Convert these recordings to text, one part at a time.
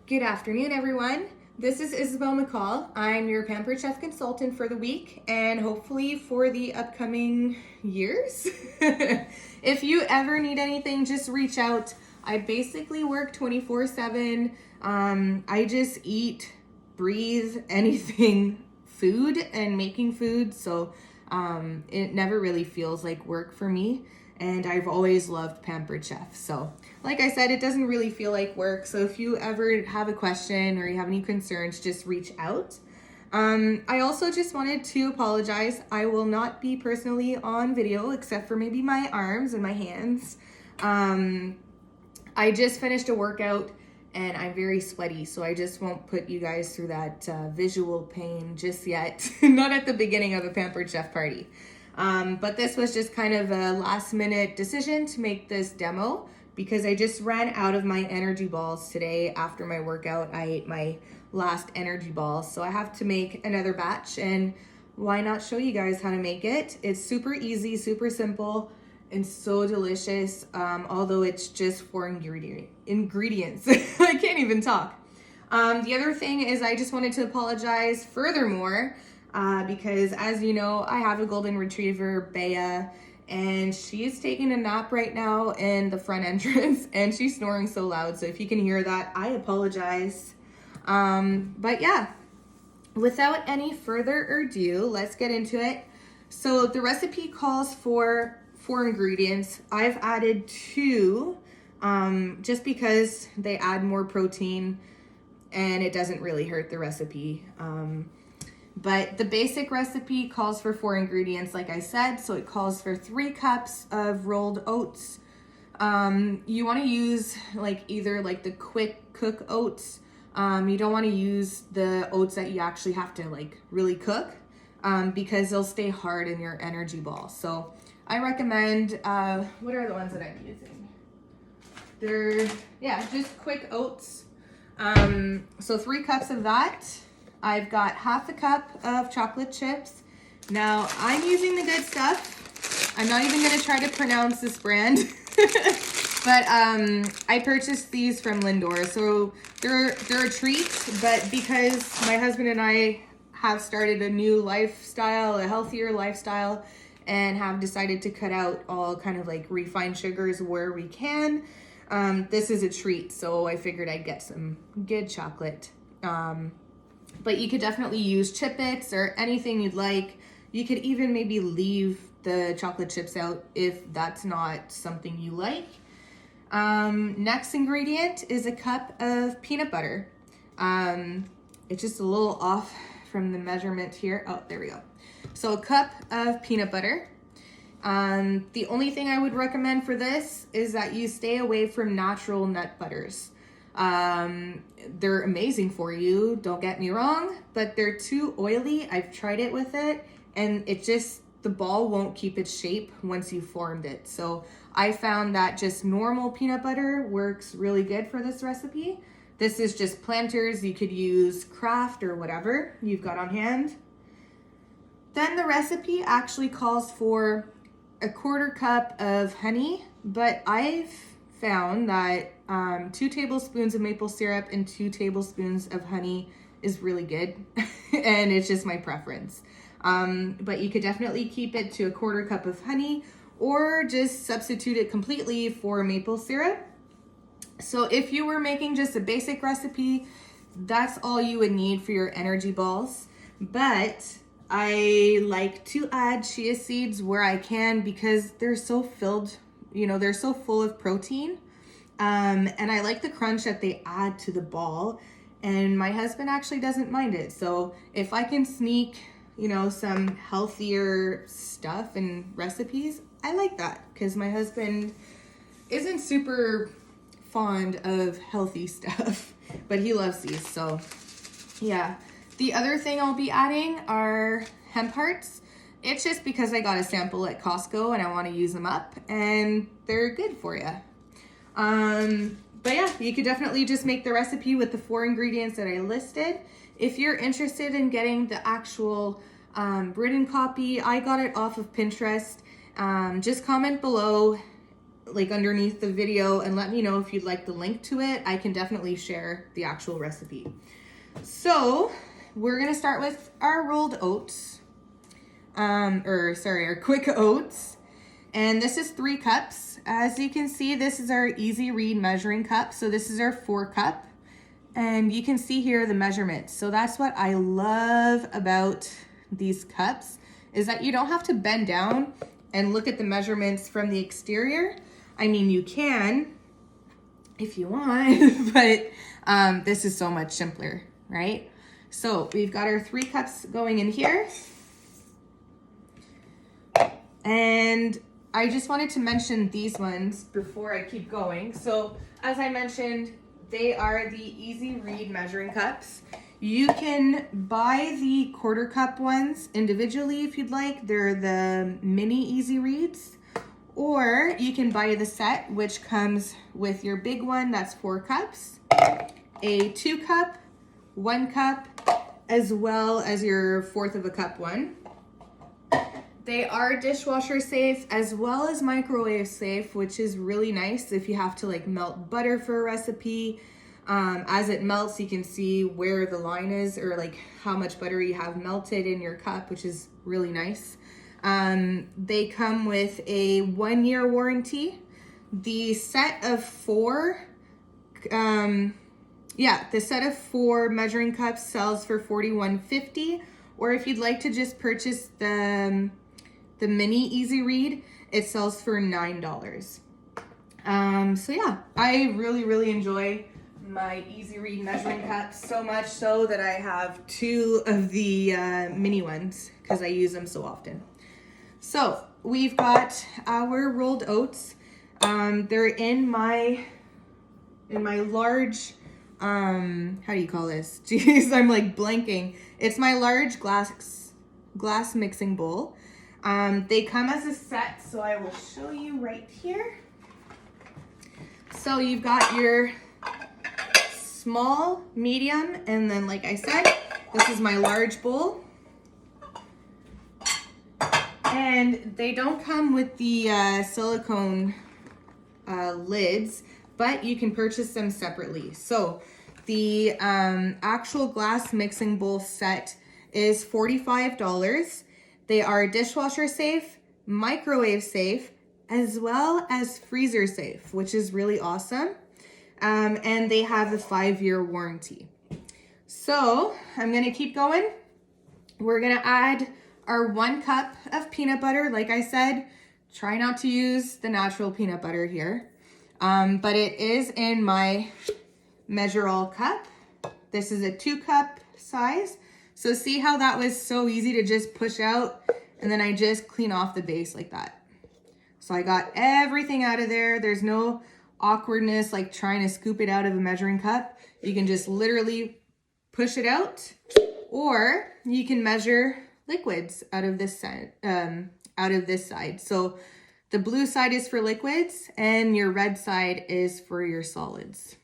Good afternoon, everyone. This is Isabel McCall. I'm your Pampered Chef consultant for the week and hopefully for the upcoming years. If you ever need anything, just reach out. I basically work 24/7. I just eat, breathe anything food and making food, so it never really feels like work for me. And I've always loved Pampered Chef. So, like I said, it doesn't really feel like work. So if you ever have a question or you have any concerns, just reach out. I also just wanted to apologize. I will not be personally on video except for maybe my arms and my hands. I just finished a workout and I'm very sweaty, so I just won't put you guys through that visual pain just yet. Not at the beginning of a Pampered Chef party. But this was just kind of a last minute decision to make this demo because I just ran out of my energy balls today. After my workout, I ate my last energy ball. So I have to make another batch, and why not show you guys how to make it? It's super easy, super simple, and so delicious. Although it's just 4 ingredients. I can't even talk. The other thing is I just wanted to apologize furthermore because as you know, I have a golden retriever, Bea, and she's taking a nap right now in the front entrance and she's snoring so loud. So if you can hear that, I apologize. But yeah, without any further ado, let's get into it. So the recipe calls for 4 ingredients. I've added 2 just because they add more protein and it doesn't really hurt the recipe. But the basic recipe calls for 4 ingredients, like I said. So it calls for 3 cups of rolled oats. You want to use either the quick cook oats. You don't want to use the oats that you actually have to really cook because they'll stay hard in your energy ball. So I recommend, what are the ones that I'm using? They're, just quick oats. So 3 cups of that. I've got half a cup of chocolate chips. Now, I'm using the good stuff. I'm not even going to try to pronounce this brand. But I purchased these from Lindor. So they're a treat, but because my husband and I have started a new lifestyle, a healthier lifestyle, and have decided to cut out all kind of refined sugars where we can, this is a treat. So I figured I'd get some good chocolate. But you could definitely use Chip Bits or anything you'd like. You could even maybe leave the chocolate chips out if that's not something you like. Next ingredient is a cup of peanut butter. It's just a little off from the measurement here. Oh, there we go. So a cup of peanut butter. The only thing I would recommend for this is that you stay away from natural nut butters. They're amazing for you, don't get me wrong, but they're too oily. I've tried it with it and the ball won't keep its shape once you formed it. So I found that just normal peanut butter works really good for this recipe. This is just Planters. You could use Kraft or whatever you've got on hand. Then the recipe actually calls for a 1/4 cup of honey, but I've found that 2 tablespoons of maple syrup and 2 tablespoons of honey is really good. And it's just my preference. But you could definitely keep it to a 1/4 cup of honey or just substitute it completely for maple syrup. So if you were making just a basic recipe, that's all you would need for your energy balls. But I like to add chia seeds where I can because they're so filled, they're so full of protein. And I like the crunch that they add to the ball. And my husband actually doesn't mind it. So if I can sneak, some healthier stuff and recipes, I like that because my husband isn't super fond of healthy stuff, but he loves these. So yeah. The other thing I'll be adding are hemp hearts. It's just because I got a sample at Costco and I want to use them up and they're good for you. But yeah, you could definitely just make the recipe with the 4 ingredients that I listed. If you're interested in getting the actual written copy, I got it off of Pinterest. Just comment below like underneath the video and let me know if you'd like the link to it. I can definitely share the actual recipe. So we're gonna start with our rolled oats, our quick oats. And this is 3 cups. As you can see, this is our Easy Read measuring cup. So this is our 4 cup. And you can see here the measurements. So that's what I love about these cups, is that you don't have to bend down and look at the measurements from the exterior. I mean, you can if you want, but this is so much simpler, right? So we've got our 3 cups going in here. And I just wanted to mention these ones before I keep going. So as I mentioned, they are the Easy Read measuring cups. You can buy the 1/4 cup ones individually if you'd like. They're the mini Easy Reads. Or you can buy the set, which comes with your big one, that's 4 cups, a 2 cup, 1 cup, as well as your 1/4 of a cup one. They are dishwasher safe as well as microwave safe, which is really nice if you have to like melt butter for a recipe. As it melts, you can see where the line is, or like how much butter you have melted in your cup, which is really nice. They come with a 1-year warranty. The set of 4, the set of 4 measuring cups sells for $41.50. Or if you'd like to just purchase the mini Easy Read, it sells for $9. So yeah, I really enjoy my Easy Read measuring cups, so much so that I have 2 of the mini ones because I use them so often. So we've got our rolled oats. They're in my large, how do you call this? Jeez, I'm like blanking. It's my large glass mixing bowl. They come as a set, so I will show you right here. So you've got your small, medium, and then like I said, this is my large bowl. And they don't come with the silicone lids, but you can purchase them separately. So the actual glass mixing bowl set is $45. They are dishwasher safe, microwave safe, as well as freezer safe, which is really awesome. And they have a 5-year warranty. So I'm gonna keep going. We're gonna add our 1 cup of peanut butter. Like I said, try not to use the natural peanut butter here. But it is in my Measure All cup. This is a 2 cup size. So see how that was so easy to just push out, and then I just clean off the base like that. So I got everything out of there. There's no awkwardness like trying to scoop it out of a measuring cup. You can just literally push it out, or you can measure liquids out of this side. So the blue side is for liquids and your red side is for your solids.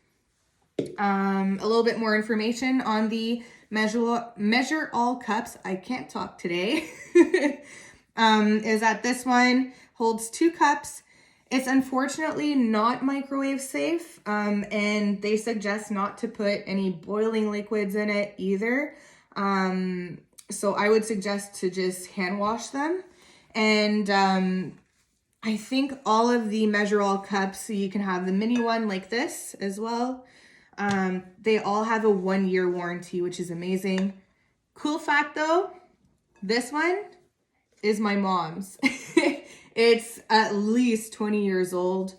A little bit more information on the Measure All cups, I can't talk today, is that this one holds 2 cups. It's unfortunately not microwave safe, and they suggest not to put any boiling liquids in it either. So I would suggest to just hand wash them. And I think all of the Measure All cups, so you can have the mini one like this as well. They all have a 1-year warranty, which is amazing. Cool fact though, this one is my mom's. It's at least 20 years old.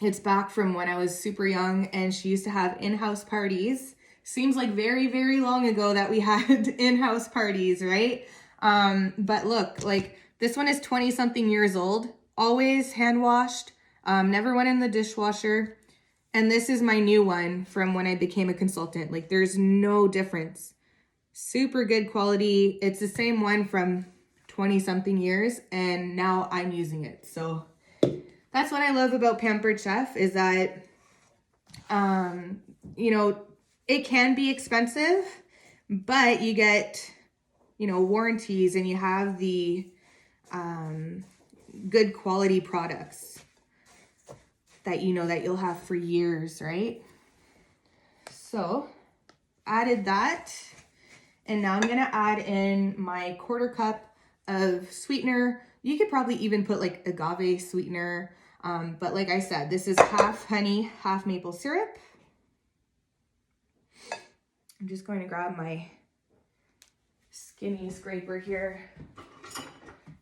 It's back from when I was super young, and she used to have in-house parties. Seems like very long ago that we had in-house parties, right? But look, like this one is 20 something years old, always hand washed, never went in the dishwasher. And this is my new one from when I became a consultant. Like there's no difference. Super good quality. It's the same one from 20 something years, and now I'm using it. So that's what I love about Pampered Chef, is that, you know, it can be expensive, but you get, you know, warranties, and you have the good quality products. that you know that you'll have for years, right? So added that, and now I'm gonna add in my 1/4 cup of sweetener. You could probably even put like agave sweetener, but like I said, this is half honey, half maple syrup. I'm just going to grab my skinny scraper here.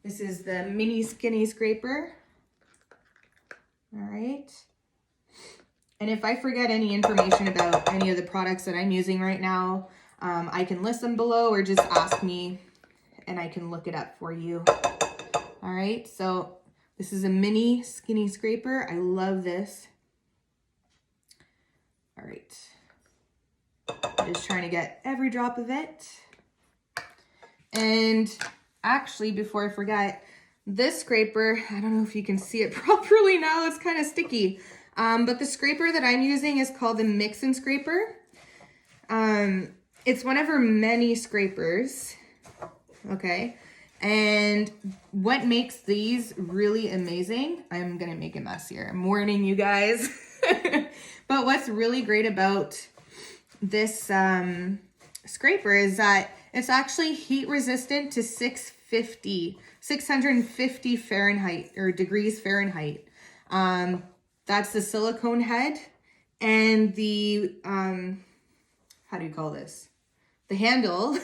This is the mini skinny scraper. All right. And if I forget any information about any of the products that I'm using right now, I can list them below or just ask me and I can look it up for you. All right, so this is a mini skinny scraper. I love this. All right, just trying to get every drop of it. And actually, before I forget, this scraper, I don't know if you can see it properly now, it's kind of sticky. But the scraper that I'm using is called the Mixin Scraper. It's one of her many scrapers, okay? And what makes these really amazing, I'm gonna make a mess here, I'm warning you guys. But what's really great about this scraper is that it's actually heat resistant to 650 Fahrenheit or degrees Fahrenheit. That's the silicone head, and the, how do you call this? The handle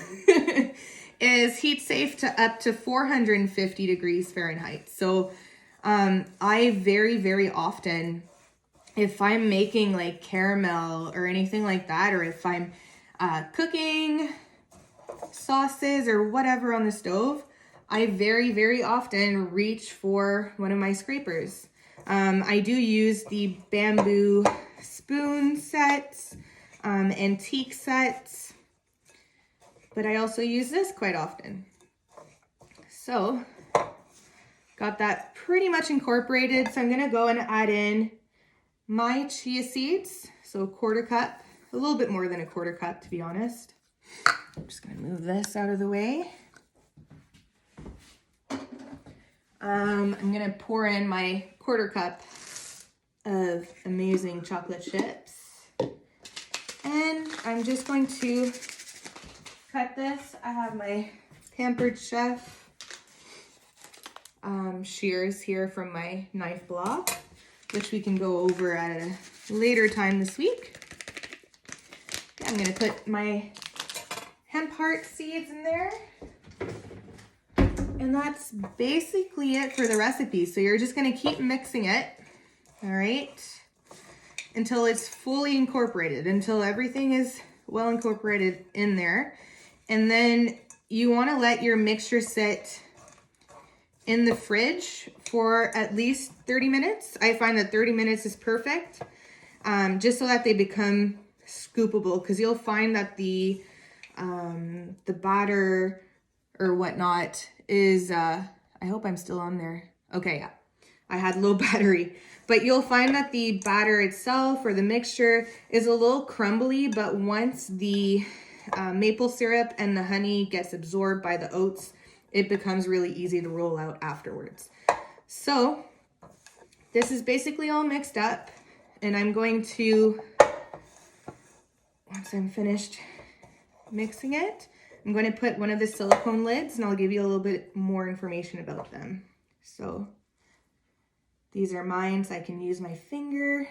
is heat safe to up to 450 degrees Fahrenheit. So I very often, if I'm making like caramel or anything like that, or if I'm cooking sauces or whatever on the stove, I very often reach for one of my scrapers. I do use the bamboo spoon sets, antique sets, but I also use this quite often. So, got that pretty much incorporated. So I'm gonna go and add in my chia seeds. So 1/4 cup, a little bit more than a 1/4 cup to be honest. I'm just gonna move this out of the way. I'm gonna pour in my 1/4 cup of amazing chocolate chips. And I'm just going to cut this. I have my Pampered Chef shears here from my knife block, which we can go over at a later time this week. Okay, I'm gonna put my hemp heart seeds in there. And that's basically it for the recipe. So you're just gonna keep mixing it, all right, until it's fully incorporated, until everything is well incorporated in there. And then you wanna let your mixture sit in the fridge for at least 30 minutes. I find that 30 minutes is perfect, just so that they become scoopable, because you'll find that the batter or whatnot is, I hope I'm still on there. Okay, yeah, I had low battery. But you'll find that the batter itself or the mixture is a little crumbly, but once the maple syrup and the honey gets absorbed by the oats, it becomes really easy to roll out afterwards. So this is basically all mixed up, and I'm going to, once I'm finished mixing it, I'm going to put one of the silicone lids, and I'll give you a little bit more information about them. So these are mine, so I can use my finger.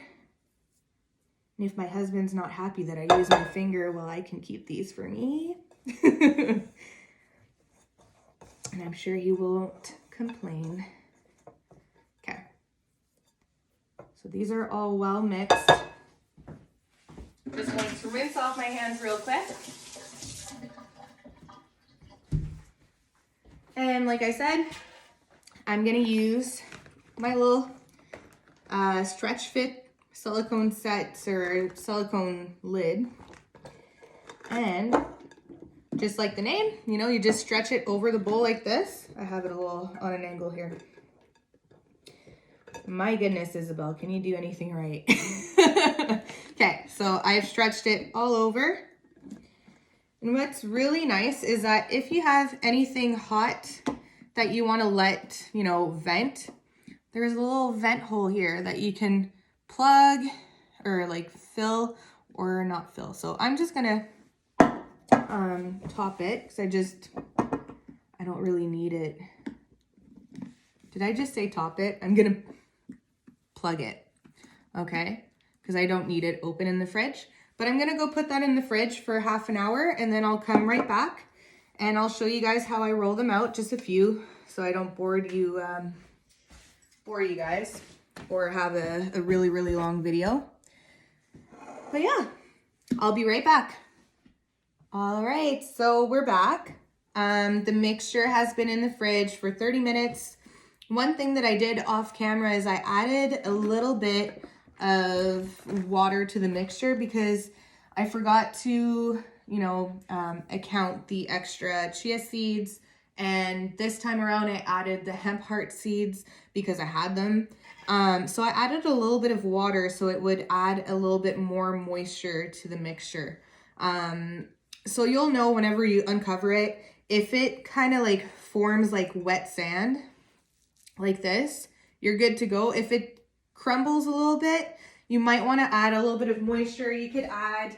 And if my husband's not happy that I use my finger, well, I can keep these for me. And I'm sure he won't complain. Okay. So these are all well mixed. Just going to rinse off my hands real quick. And like I said, I'm gonna use my little Stretch Fit silicone sets or silicone lid. And just like the name, you know, you just stretch it over the bowl like this. I have it a little on an angle here. My goodness, Isabel, can you do anything right? Okay, so I've stretched it all over. And what's really nice is that if you have anything hot that you want to let, you know, vent, there's a little vent hole here that you can plug or like fill or not fill. So I'm just gonna top it because I don't really need it. Did I just say top it? I'm gonna plug it, okay? Because I don't need it open in the fridge. But I'm gonna go put that in the fridge for half an hour and then I'll come right back and I'll show you guys how I roll them out, just a few, so I don't bore you guys or have a really, really long video. But yeah, I'll be right back. All right, so we're back. The mixture has been in the fridge for 30 minutes. One thing that I did off camera is I added a little bit of water to the mixture because I forgot to, account the extra chia seeds. And this time around I added the hemp heart seeds because I had them. So I added a little bit of water so it would add a little bit more moisture to the mixture. So you'll know whenever you uncover it, if it kind of like forms like wet sand like this, you're good to go. If it crumbles a little bit, you might want to add a little bit of moisture. You could add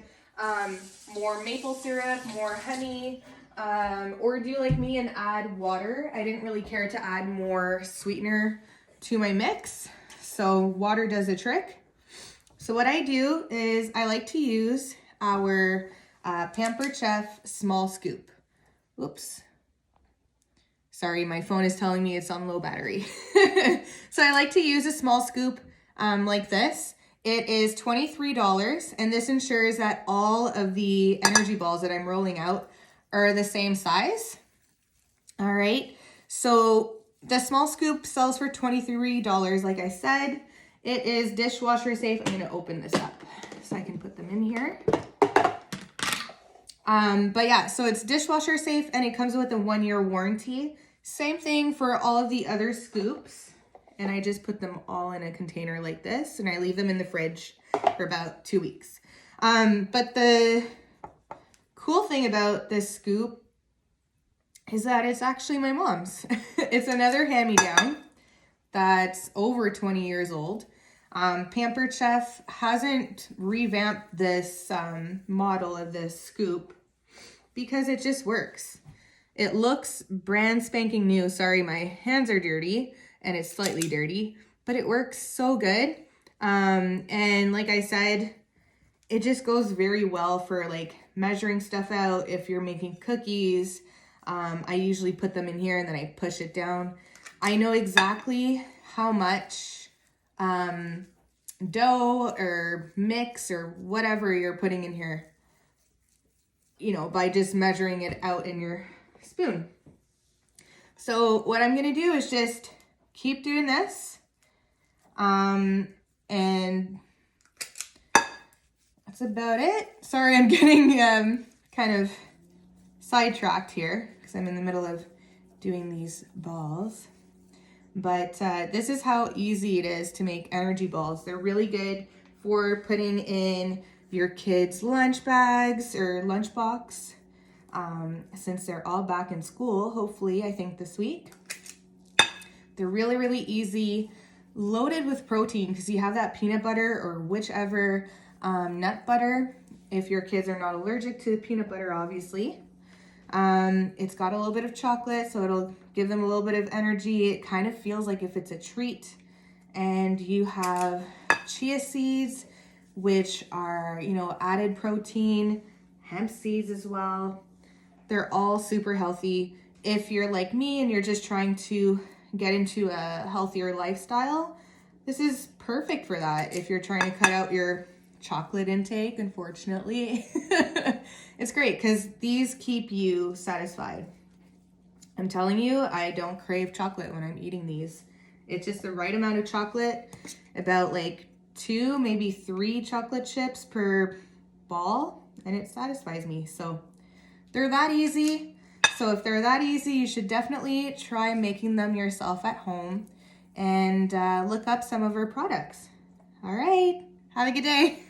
more maple syrup, more honey, or do like me and add water. I didn't really care to add more sweetener to my mix, so water does the trick. So what I do is I like to use our Pampered Chef small scoop. Oops. Sorry, my phone is telling me it's on low battery. So I like to use a small scoop like this. It is $23, and this ensures that all of the energy balls that I'm rolling out are the same size. All right, so the small scoop sells for $23, like I said. It is dishwasher safe. I'm gonna open this up so I can put them in here. But yeah, so it's dishwasher safe and it comes with a 1-year warranty. Same thing for all of the other scoops. And I just put them all in a container like this and I leave them in the fridge for about 2 weeks. But the cool thing about this scoop is that it's actually my mom's. It's another hand-me-down that's over 20 years old. Pampered Chef hasn't revamped this model of this scoop because it just works. It looks brand spanking new. Sorry, my hands are dirty and it's slightly dirty, but it works so good. And like I said, it just goes very well for like measuring stuff out. If you're making cookies, I usually put them in here and then I push it down. I know exactly how much dough or mix or whatever you're putting in here, by just measuring it out in your spoon. So what I'm gonna do is just keep doing this, and that's about it. Sorry, I'm getting kind of sidetracked here because I'm in the middle of doing these balls. But this is how easy it is to make energy balls. They're really good for putting in your kids' lunch bags or lunchbox, since they're all back in school, hopefully, I think this week. They're really, really easy, loaded with protein because you have that peanut butter or whichever nut butter, if your kids are not allergic to peanut butter, obviously. It's got a little bit of chocolate, so it'll give them a little bit of energy. It kind of feels like if it's a treat. And you have chia seeds, which are, added protein, hemp seeds as well. They're all super healthy. If you're like me and you're just trying to get into a healthier lifestyle, this is perfect for that. If you're trying to cut out your chocolate intake, unfortunately, it's great because these keep you satisfied. I'm telling you, I don't crave chocolate when I'm eating these. It's just the right amount of chocolate, about like 2, maybe 3 chocolate chips per ball, and it satisfies me. So they're that easy. So if they're that easy, you should definitely try making them yourself at home and look up some of our products. All right, have a good day.